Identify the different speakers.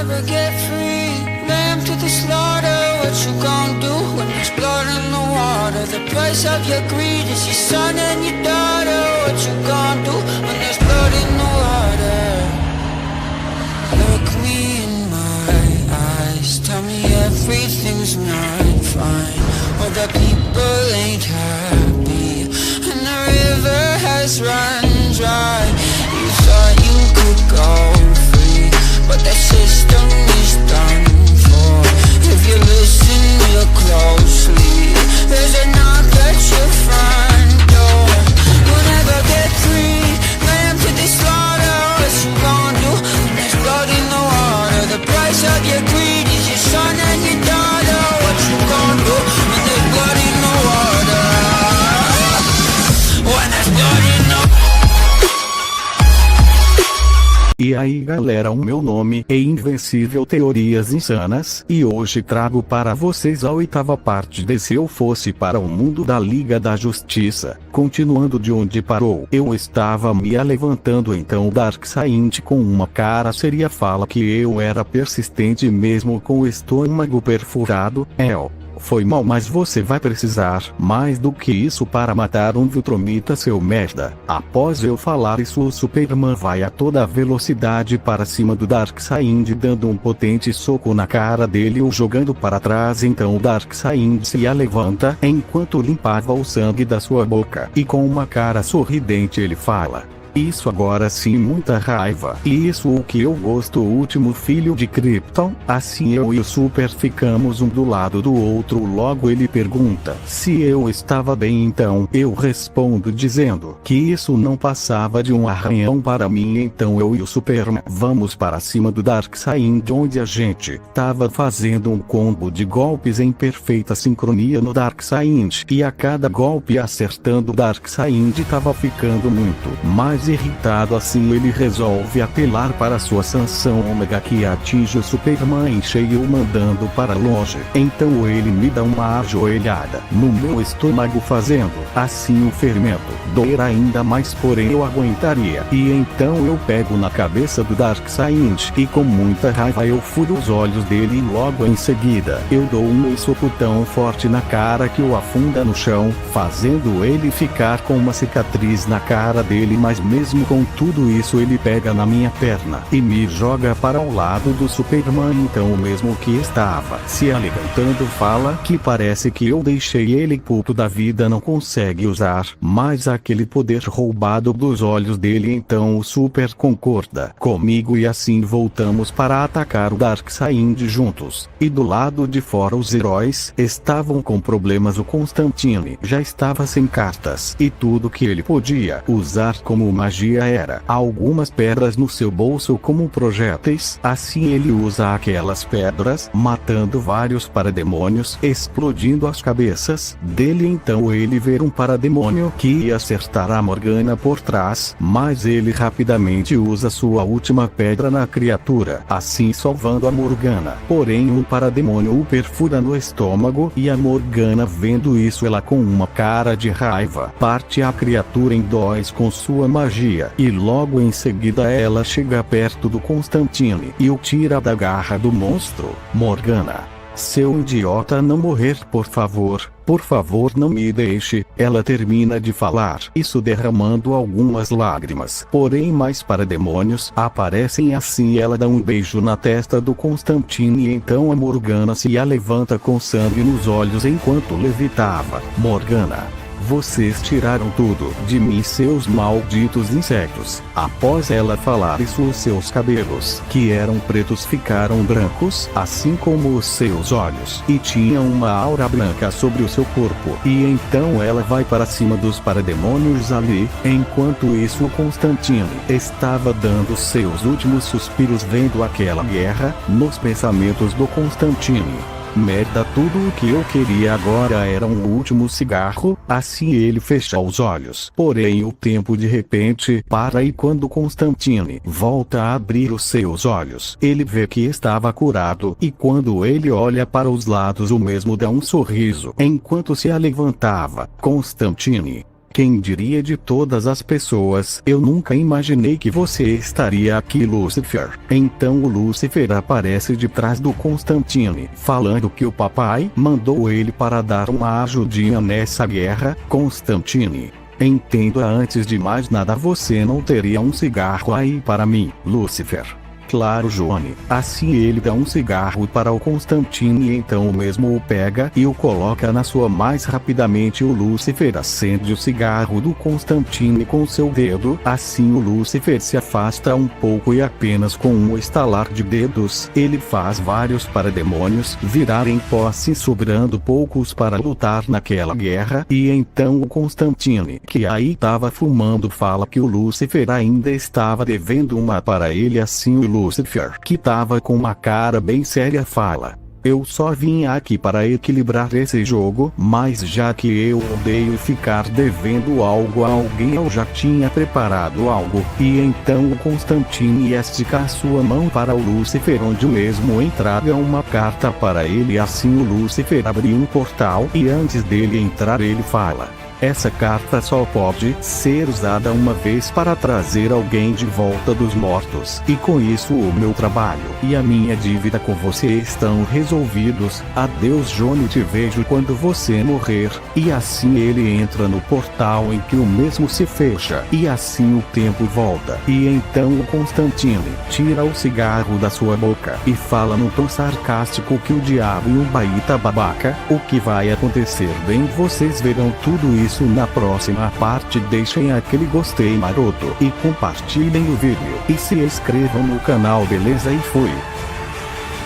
Speaker 1: never get free. Lamb to the slaughter, what you gon' do when there's blood in the water? The price of your greed is your son and your daughter. What you gon' do when there's blood in the water? Look me in my eyes, tell me everything's not fine, or the people ain't happy, and the river has run dry. You thought you could go free, but the system is done for. If you listen real closely, there's a knock at your front door. You'll never get free. Lamb to the slaughter, what you gon' do when there's blood in the water? The price of your greed is your son and your daughter. What you gon' do when there's blood in the water? When there's blood in the water.
Speaker 2: E aí galera, o meu nome é Invencível Teorias Insanas, e hoje trago para vocês a 8ª parte de Se Eu Fosse para o Mundo da Liga da Justiça. Continuando de onde parou, eu estava me levantando, então Darkseid com uma cara séria fala que eu era persistente mesmo com o estômago perfurado. Foi mal, mas você vai precisar mais do que isso para matar um Viltrumita, seu merda. Após eu falar isso, o Superman vai a toda velocidade para cima do Darkseid, dando um potente soco na cara dele, o jogando para trás. Então o Darkseid se levanta enquanto limpava o sangue da sua boca, e com uma cara sorridente ele fala: isso agora sim, muita raiva. E isso o que eu gosto, o último filho de Krypton. Assim eu e o Super ficamos um do lado do outro. Logo ele pergunta se eu estava bem, então eu respondo dizendo que isso não passava de um arranhão para mim. Então eu e o Superman vamos para cima do Darkseid, onde a gente tava fazendo um combo de golpes em perfeita sincronia no Darkseid, e a cada golpe acertando o Darkseid tava ficando muito mais irritado. Assim ele resolve apelar para sua sanção ômega, que atinge o Superman em cheio, mandando para longe. Então ele me dá uma ajoelhada no meu estômago, fazendo assim o fermento doer ainda mais, porém eu aguentaria. E então eu pego na cabeça do Darkseid e com muita raiva eu furo os olhos dele, e logo em seguida eu dou um soco tão forte na cara que o afunda no chão, fazendo ele ficar com uma cicatriz na cara dele. Mas mesmo com tudo isso ele pega na minha perna e me joga para o lado do Superman. Então o mesmo que estava se levantando fala que parece que eu deixei ele puto da vida, não consegue usar mais aquele poder roubado dos olhos dele. Então o Super concorda comigo e assim voltamos para atacar o Darkseid juntos. E do lado de fora os heróis estavam com problemas. O Constantine já estava sem cartas e tudo que ele podia usar como magia era algumas pedras no seu bolso como projéteis. Assim ele usa aquelas pedras, matando vários parademônios, explodindo as cabeças dele. Então ele vê um parademônio que ia acertar a Morgana por trás, mas ele rapidamente usa sua última pedra na criatura, assim salvando a Morgana. Porém o parademônio o perfura no estômago, e a Morgana, vendo isso, ela com uma cara de raiva parte a criatura em dois com sua magia, e logo em seguida ela chega perto do Constantine e o tira da garra do monstro. Morgana, seu idiota, não morrer, por favor não me deixe. Ela termina de falar isso derramando algumas lágrimas, porém mais parademônios aparecem. Assim ela dá um beijo na testa do Constantine, e então a Morgana se levanta com sangue nos olhos enquanto levitava. Morgana, vocês tiraram tudo de mim, seus malditos insetos. Após ela falar isso, os seus cabelos, que eram pretos, ficaram brancos, assim como os seus olhos, e tinha uma aura branca sobre o seu corpo. E então ela vai para cima dos parademônios ali. Enquanto isso o Constantine estava dando seus últimos suspiros, vendo aquela guerra nos pensamentos do Constantine. Merda, tudo o que eu queria agora era um último cigarro. Assim ele fecha os olhos, porém o tempo de repente para, e quando Constantine volta a abrir os seus olhos, ele vê que estava curado, e quando ele olha para os lados, o mesmo dá um sorriso enquanto se levantava. Constantine, Quem diria de todas as pessoas, eu nunca imaginei que você estaria aqui, Lúcifer. Então o Lúcifer aparece de trás do Constantine, falando que o papai mandou ele para dar uma ajudinha nessa guerra. Constantine, entenda, antes de mais nada, você não teria um cigarro aí para mim, Lúcifer? Claro, Johnny. Assim ele dá um cigarro para o Constantine e então o mesmo o pega e o coloca na sua. Mais rapidamente o Lúcifer acende o cigarro do Constantine com seu dedo. Assim o Lúcifer se afasta um pouco e apenas com um estalar de dedos, ele faz vários parademônios virarem pó, se sobrando poucos para lutar naquela guerra. E então o Constantine, que aí estava fumando, fala que o Lúcifer ainda estava devendo uma para ele. Assim o Lúcifer, que tava com uma cara bem séria, fala: eu só vim aqui para equilibrar esse jogo, mas já que eu odeio ficar devendo algo a alguém, eu já tinha preparado algo. E então o Constantine estica a sua mão para o Lúcifer, onde o mesmo entrega uma carta para ele. Assim o Lúcifer abre um portal e antes dele entrar ele fala: essa carta só pode ser usada uma vez para trazer alguém de volta dos mortos. E com isso o meu trabalho e a minha dívida com você estão resolvidos. Adeus, Johnny, te vejo quando você morrer. E assim ele entra no portal em que o mesmo se fecha. E assim o tempo volta. E então o Constantine tira o cigarro da sua boca e fala num tom sarcástico que o diabo e um baita babaca. O que vai acontecer? Bem, vocês verão tudo isso na próxima parte. Deixem aquele gostei maroto e compartilhem o vídeo. E se inscrevam no canal, beleza? E fui.